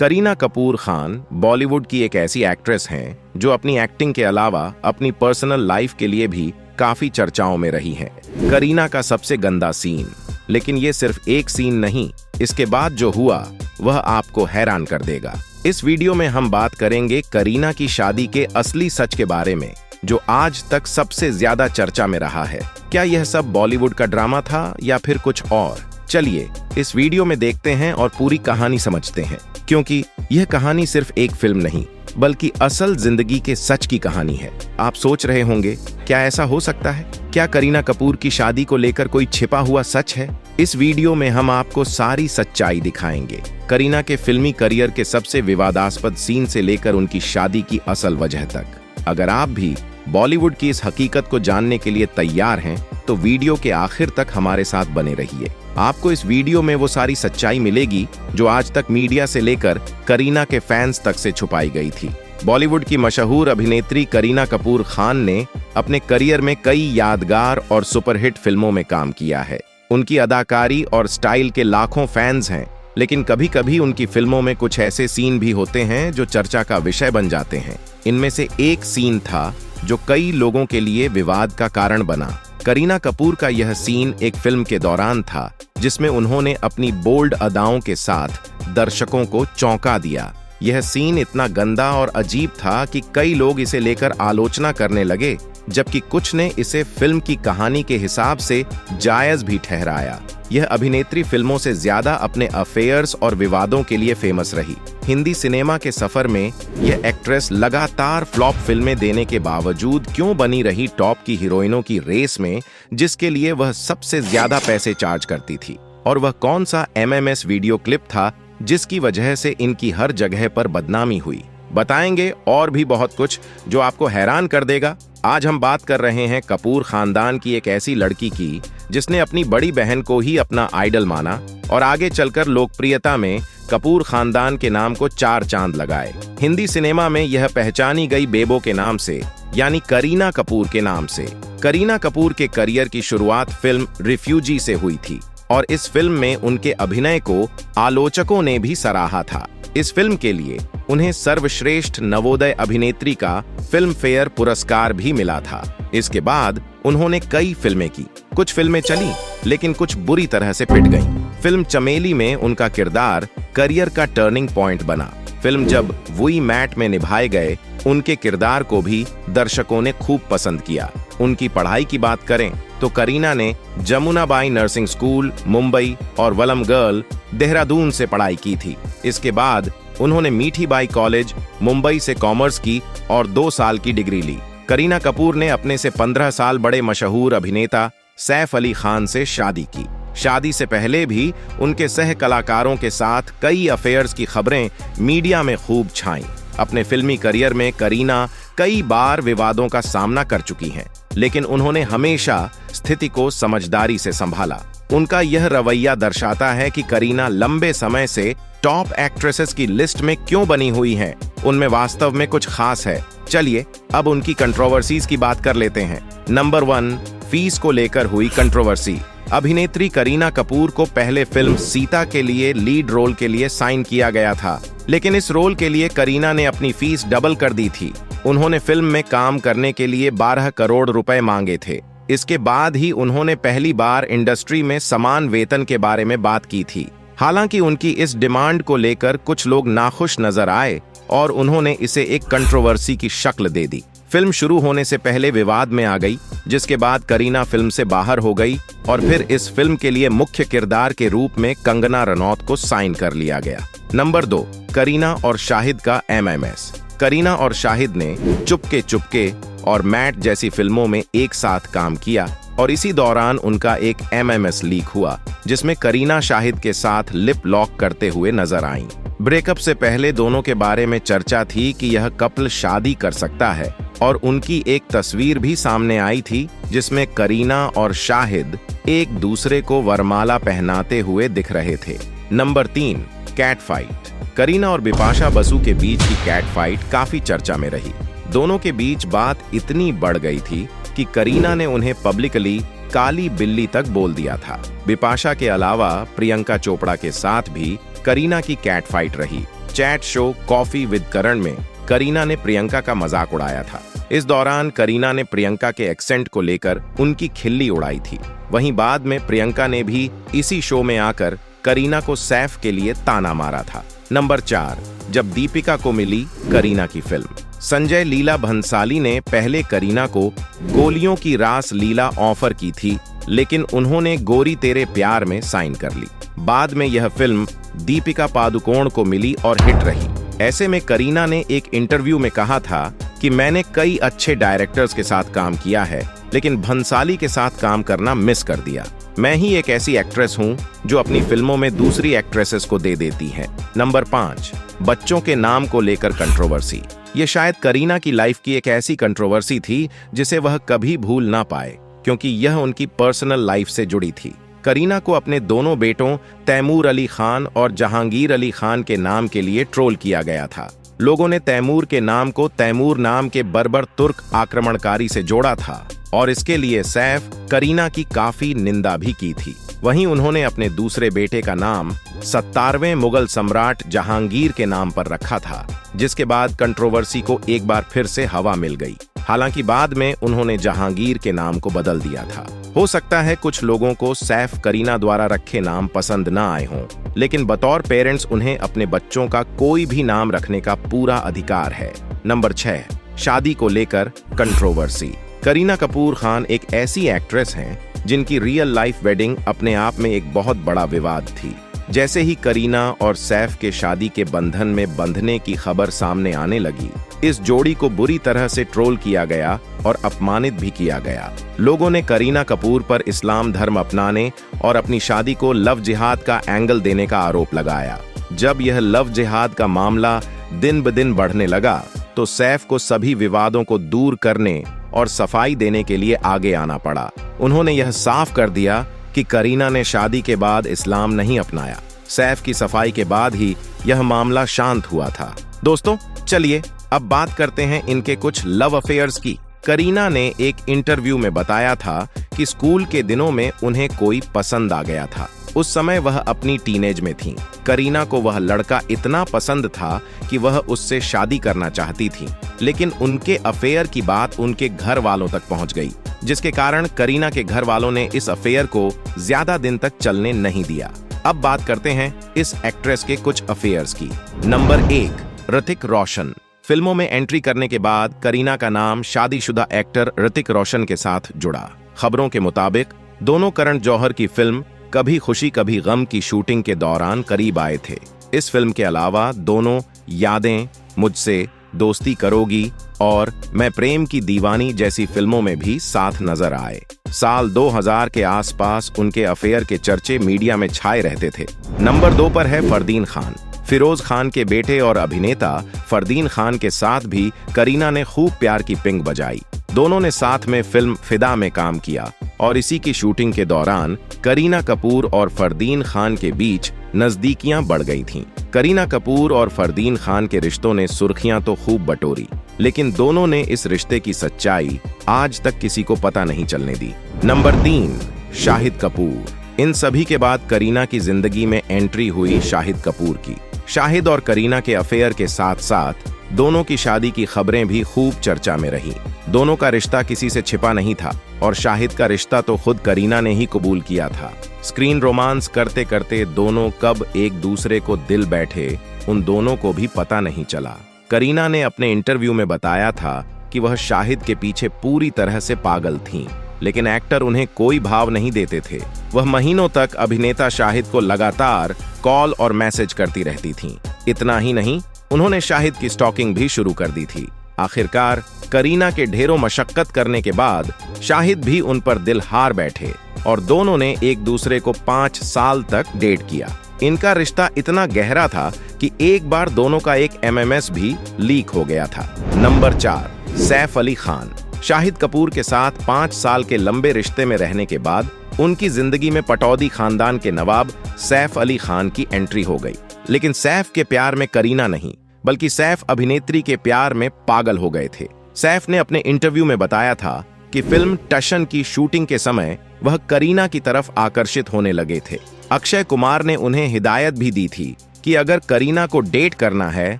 करीना कपूर खान बॉलीवुड की एक ऐसी एक्ट्रेस हैं जो अपनी एक्टिंग के अलावा अपनी पर्सनल लाइफ के लिए भी काफी चर्चाओं में रही हैं। करीना का सबसे गंदा सीन, लेकिन ये सिर्फ एक सीन नहीं, इसके बाद जो हुआ वह आपको हैरान कर देगा। इस वीडियो में हम बात करेंगे करीना की शादी के असली सच के बारे में, जो आज तक सबसे ज्यादा चर्चा में रहा है। क्या यह सब बॉलीवुड का ड्रामा था या फिर कुछ और? चलिए इस वीडियो में देखते हैं और पूरी कहानी समझते हैं, क्योंकि यह कहानी सिर्फ एक फिल्म नहीं बल्कि असल जिंदगी के सच की कहानी है। आप सोच रहे होंगे, क्या ऐसा हो सकता है? क्या करीना कपूर की शादी को लेकर कोई छिपा हुआ सच है? इस वीडियो में हम आपको सारी सच्चाई दिखाएंगे, करीना के फिल्मी करियर के सबसे विवादास्पद सीन से लेकर उनकी शादी की असल वजह तक। अगर आप भी बॉलीवुड की इस हकीकत को जानने के लिए तैयार हैं, तो वीडियो के आखिर तक हमारे साथ बने रहिए। आपको इस वीडियो में वो सारी सच्चाई मिलेगी जो आज तक मीडिया से लेकर करीना के फैंस तक से छुपाई गई थी। बॉलीवुड की मशहूर अभिनेत्री करीना कपूर खान ने अपने करियर में कई यादगार और सुपरहिट फिल्मों में काम किया है। उनकी अदाकारी और स्टाइल के लाखों फैंस हैं, लेकिन कभी कभी उनकी फिल्मों में कुछ ऐसे सीन भी होते हैं जो चर्चा का विषय बन जाते हैं। इनमें से एक सीन था जो कई लोगों के लिए विवाद का कारण बना। करीना कपूर का यह सीन एक फिल्म के दौरान था जिसमें उन्होंने अपनी बोल्ड अदाओं के साथ दर्शकों को चौंका दिया। यह सीन इतना गंदा और अजीब था कि कई लोग इसे लेकर आलोचना करने लगे, जबकि कुछ ने इसे फिल्म की कहानी के हिसाब से जायज भी ठहराया। यह अभिनेत्री फिल्मों से ज्यादा अपने अफेयर्स और विवादों के लिए फेमस रही। हिंदी सिनेमा के सफर में यह एक्ट्रेस लगातार फ्लॉप फिल्में देने के बावजूद क्यों बनी रही टॉप की हीरोइनों की रेस में, जिसके लिए वह सबसे ज्यादा पैसे चार्ज करती थी? और वह कौन सा MMS वीडियो क्लिप था जिसकी वजह से इनकी हर जगह पर बदनामी हुई? बताएंगे और भी बहुत कुछ जो आपको हैरान कर देगा। आज हम बात कर रहे हैं कपूर खानदान की एक ऐसी लड़की की जिसने अपनी बड़ी बहन को ही अपना आइडल माना और आगे चलकर लोकप्रियता में कपूर खानदान के नाम को 4 चांद लगाए। हिंदी सिनेमा में यह पहचानी गई बेबो के नाम से, यानी करीना कपूर के नाम से। करीना कपूर के करियर की शुरुआत फिल्म रिफ्यूजी से हुई थी और इस फिल्म में उनके अभिनय को आलोचकों ने भी सराहा था। इस फिल्म के लिए उन्हें सर्वश्रेष्ठ नवोदय अभिनेत्री का फिल्म फेयर पुरस्कार भी मिला था। इसके बाद उन्होंने कई फिल्में की। कुछ फिल्में चली, लेकिन कुछ बुरी तरह से पिट गईं। फिल्म चमेली में उनका किरदार करियर का टर्निंग पॉइंट बना। फिल्म जब वुई मैट में निभाए गए, उनके किरदार को भी दर्शकों ने खूब पसंद किया। उनकी पढ़ाई की बात करें तो करीना ने जमुनाबाई नर्सिंग स्कूल, मुंबई और वलम गर्ल, देहरादून से पढ़ाई की थी। इसके बाद उन्होंने मीठीबाई कॉलेज, मुंबई से कॉमर्स की और 2 साल की डिग्री ली। करीना कपूर ने अपने से 15 साल बड़े मशहूर अभिनेता सैफ अली खान से शादी की। शादी से पहले भी उनके सह कलाकारों के साथ कई अफेयर्स की खबरें मीडिया में खूब छाईं। अपने फिल्मी करियर में करीना कई बार विवादों का सामना कर चुकी हैं, लेकिन उन्होंने हमेशा स्थिति को समझदारी से संभाला। उनका यह रवैया दर्शाता है कि करीना लंबे समय से टॉप एक्ट्रेसेस की लिस्ट में क्यों बनी हुई हैं। उनमें वास्तव में कुछ खास है। चलिए अब उनकी कंट्रोवर्सीज की बात कर लेते हैं। नंबर 1, फीस को लेकर हुई कंट्रोवर्सी। अभिनेत्री करीना कपूर को पहले फिल्म सीता के लिए लीड रोल के लिए साइन किया गया था, लेकिन इस रोल के लिए करीना ने अपनी फीस डबल कर दी थी। उन्होंने फिल्म में काम करने के लिए 12 करोड़ रुपए मांगे थे। इसके बाद ही उन्होंने पहली बार इंडस्ट्री में समान वेतन के बारे में बात की थी। हालांकि उनकी इस डिमांड को लेकर कुछ लोग नाखुश नजर आए और उन्होंने इसे एक कंट्रोवर्सी की शक्ल दे दी। फिल्म शुरू होने से पहले विवाद में आ गई, जिसके बाद करीना फिल्म से बाहर हो गई और फिर इस फिल्म के लिए मुख्य किरदार के रूप में कंगना रनौत को साइन कर लिया गया। नंबर 2, करीना और शाहिद का MMS। करीना और शाहिद ने चुपके चुपके और मैट जैसी फिल्मों में एक साथ काम किया और इसी दौरान उनका एक MMS लीक हुआ, जिसमें करीना शाहिद के साथ लिप लॉक करते हुए नजर आईं। ब्रेकअप से पहले दोनों के बारे में चर्चा थी कि यह कपल शादी कर सकता है और उनकी एक तस्वीर भी सामने आई थी जिसमें करीना और शाहिद एक दूसरे को वरमाला पहनाते हुए दिख रहे थे। Number 3, cat fight. करीना और बिपाशा बसु के बीच की कैट फाइट काफी चर्चा में रही। दोनों के बीच बात इतनी बढ़ गई थी कि करीना ने उन्हें पब्लिकली काली बिल्ली तक बोल दिया था। बिपाशा के अलावा प्रियंका चोपड़ा के साथ भी करीना की कैट फाइट रही। चैट शो कॉफी विद करण में करीना ने प्रियंका का मजाक उड़ाया था। इस दौरान करीना ने प्रियंका के एक्सेंट को लेकर उनकी खिल्ली उड़ाई थी। वहीं बाद में प्रियंका ने भी इसी शो में आकर करीना को सैफ के लिए ताना मारा था। नंबर 4, जब दीपिका को मिली करीना की फिल्म। संजय लीला भंसाली ने पहले करीना को गोलियों की रास लीला ऑफर की थी, लेकिन उन्होंने गोरी तेरे प्यार में साइन कर ली। बाद में यह फिल्म दीपिका पादुकोण को मिली और हिट रही। ऐसे में करीना ने एक इंटरव्यू में कहा था कि मैंने कई अच्छे डायरेक्टर्स के साथ काम किया है, लेकिन भंसाली के साथ काम करना मिस कर दिया। मैं ही एक ऐसी एक्ट्रेस हूं जो अपनी फिल्मों में दूसरी एक्ट्रेसेस को दे देती हैं। नंबर 5, बच्चों के नाम को लेकर कंट्रोवर्सी। ये शायद करीना की लाइफ की एक ऐसी कंट्रोवर्सी थी जिसे वह कभी भूल ना पाए, क्योंकि यह उनकी पर्सनल लाइफ से जुड़ी थी। करीना को अपने दोनों बेटों तैमूर अली खान और जहांगीर अली खान के नाम के लिए ट्रोल किया गया था। लोगों ने तैमूर के नाम को तैमूर नाम के बर्बर तुर्क आक्रमणकारी से जोड़ा था और इसके लिए सैफ करीना की काफी निंदा भी की थी। वहीं उन्होंने अपने दूसरे बेटे का नाम 17वें मुगल सम्राट जहांगीर के नाम पर रखा था, जिसके बाद कंट्रोवर्सी को एक बार फिर से हवा मिल गई। हालांकि बाद में उन्होंने जहांगीर के नाम को बदल दिया था। हो सकता है कुछ लोगों को सैफ करीना द्वारा रखे नाम पसंद ना आए हों, लेकिन बतौर पेरेंट्स उन्हें अपने बच्चों का कोई भी नाम रखने का पूरा अधिकार है। नंबर 6, शादी को लेकर कंट्रोवर्सी। करीना कपूर खान एक ऐसी एक्ट्रेस हैं जिनकी रियल लाइफ वेडिंग अपने आप में एक बहुत बड़ा विवाद थी। जैसे ही करीना और सैफ के शादी के बंधन में बंधने की खबर सामने आने लगी, इस जोड़ी को बुरी तरह से ट्रोल किया गया और अपमानित भी किया गया। लोगों ने करीना कपूर पर इस्लाम धर्म अपनाने और अपनी शादी को लव जिहाद का एंगल देने का आरोप लगाया। जब यह लव जिहाद का मामला दिन ब दिन बढ़ने लगा, तो सैफ को सभी विवादों को दूर करने और सफाई देने के लिए आगे आना पड़ा। उन्होंने यह साफ कर दिया कि करीना ने शादी के बाद इस्लाम नहीं अपनाया। सैफ की सफाई के बाद ही यह मामला शांत हुआ था। दोस्तों, चलिए अब बात करते हैं इनके कुछ लव अफेयर्स की। करीना ने एक इंटरव्यू में बताया था कि स्कूल के दिनों में उन्हें कोई पसंद आ गया था। उस समय वह अपनी टीनेज में थी। करीना को वह लड़का इतना पसंद था कि वह उससे शादी करना चाहती थी, लेकिन उनके अफेयर की बात उनके घर वालों तक पहुंच गई, जिसके कारण करीना के घर वालों ने इस अफेयर को ज्यादा दिन तक चलने नहीं दिया। अब बात करते हैं इस एक्ट्रेस के कुछ अफेयर्स की। नंबर 1, ऋतिक रोशन। फिल्मों में एंट्री करने के बाद करीना का नाम शादीशुदा एक्टर ऋतिक रोशन के साथ जुड़ा। खबरों के मुताबिक दोनों करण जौहर की फिल्म कभी खुशी कभी गम की शूटिंग के दौरान करीब आए थे। इस फिल्म के अलावा दोनों यादें, मुझसे, दोस्ती करोगी और मैं प्रेम की दीवानी जैसी फिल्मों में भी साथ नजर आए। साल 2000 के आसपास उनके अफेयर के चर्चे मीडिया में छाए रहते थे। नंबर 2 पर है फरदीन खान। फिरोज खान के बेटे और अभिनेता फरदीन खान के साथ भी करीना ने खूब प्यार की पिंग बजाई। दोनों ने साथ में फिल्म फिदा में काम किया और इसी की शूटिंग के दौरान करीना कपूर और फरदीन खान के बीच नजदीकियां बढ़ गई थीं। करीना कपूर और फरदीन खान के रिश्तों ने सुर्खियां तो खूब बटोरी, लेकिन दोनों ने इस रिश्ते की सच्चाई आज तक किसी को पता नहीं चलने दी। नंबर 3, शाहिद कपूर। इन सभी के बाद करीना की जिंदगी में एंट्री हुई शाहिद कपूर की। शाहिद और करीना के अफेयर के साथ साथ दोनों की शादी की खबरें भी खूब चर्चा में रहीं। दोनों का रिश्ता किसी से छिपा नहीं था और शाहिद का रिश्ता तो खुद करीना ने ही कबूल किया था। स्क्रीन रोमांस करते करते दोनों कब एक दूसरे को दिल बैठे, उन दोनों को भी पता नहीं चला। करीना ने अपने इंटरव्यू में बताया था कि वह शाहिद के पीछे पूरी तरह से पागल थीं, लेकिन एक्टर उन्हें कोई भाव नहीं देते थे। वह महीनों तक अभिनेता शाहिद को लगातार कॉल और मैसेज करती रहती थीं। इतना ही नहीं, उन्होंने शाहिद की स्टॉकिंग भी शुरू कर दी थी। आखिरकार करीना के ढेरों मशक्कत करने के बाद शाहिद भी उन पर दिल हार बैठे और दोनों ने एक दूसरे को 5 साल तक डेट किया। इनका रिश्ता इतना गहरा था कि एक बार दोनों का एक MMS भी लीक हो गया था। नंबर 4, सैफ अली खान। शाहिद कपूर के साथ 5 साल के लंबे रिश्ते में रहने के बाद उनकी जिंदगी में पटौदी खानदान के नवाब सैफ अली खान की एंट्री हो गई। लेकिन सैफ के प्यार में करीना नहीं, बल्कि सैफ अभिनेत्री के प्यार में पागल हो गए थे। सैफ ने अपने इंटरव्यू में बताया था कि फिल्म टशन की शूटिंग के समय वह करीना की तरफ आकर्षित होने लगे थे। अक्षय कुमार ने उन्हें हिदायत भी दी थी कि अगर करीना को डेट करना है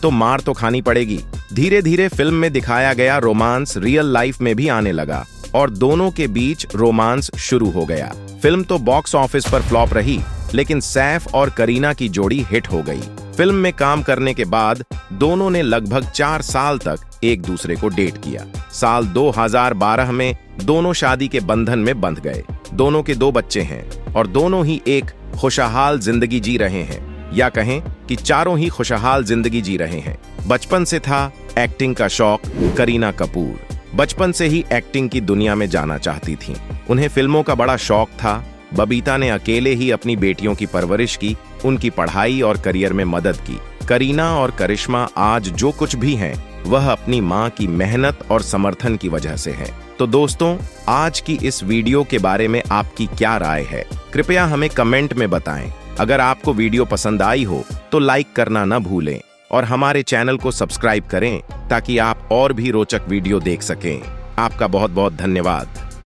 तो मार तो खानी पड़ेगी। धीरे धीरे फिल्म में दिखाया गया रोमांस रियल लाइफ में भी आने लगा और दोनों के बीच रोमांस शुरू हो गया। फिल्म तो बॉक्स ऑफिस पर फ्लॉप रही, लेकिन सैफ और करीना की जोड़ी हिट हो गई। फिल्म में काम करने के बाद दोनों ने लगभग 4 साल तक एक दूसरे को डेट किया। साल 2012 में दोनों शादी के बंधन में बंध गए। दोनों के 2 बच्चे हैं और दोनों ही एक खुशहाल जिंदगी जी रहे हैं, या कहें कि चारों ही खुशहाल जिंदगी जी रहे हैं। बचपन से था एक्टिंग का शौक। करीना कपूर बचपन से ही एक्टिंग की दुनिया में जाना चाहती थीं। उन्हें फिल्मों का बड़ा शौक था। बबीता ने अकेले ही अपनी बेटियों की परवरिश की, उनकी पढ़ाई और करियर में मदद की। करीना और करिश्मा आज जो कुछ भी हैं, वह अपनी मां की मेहनत और समर्थन की वजह से है। तो दोस्तों, आज की इस वीडियो के बारे में आपकी क्या राय है? कृपया हमें कमेंट में बताएं। अगर आपको वीडियो पसंद आई हो तो लाइक करना न भूलें और हमारे चैनल को सब्सक्राइब करें ताकि आप और भी रोचक वीडियो देख सकें। आपका बहुत बहुत धन्यवाद।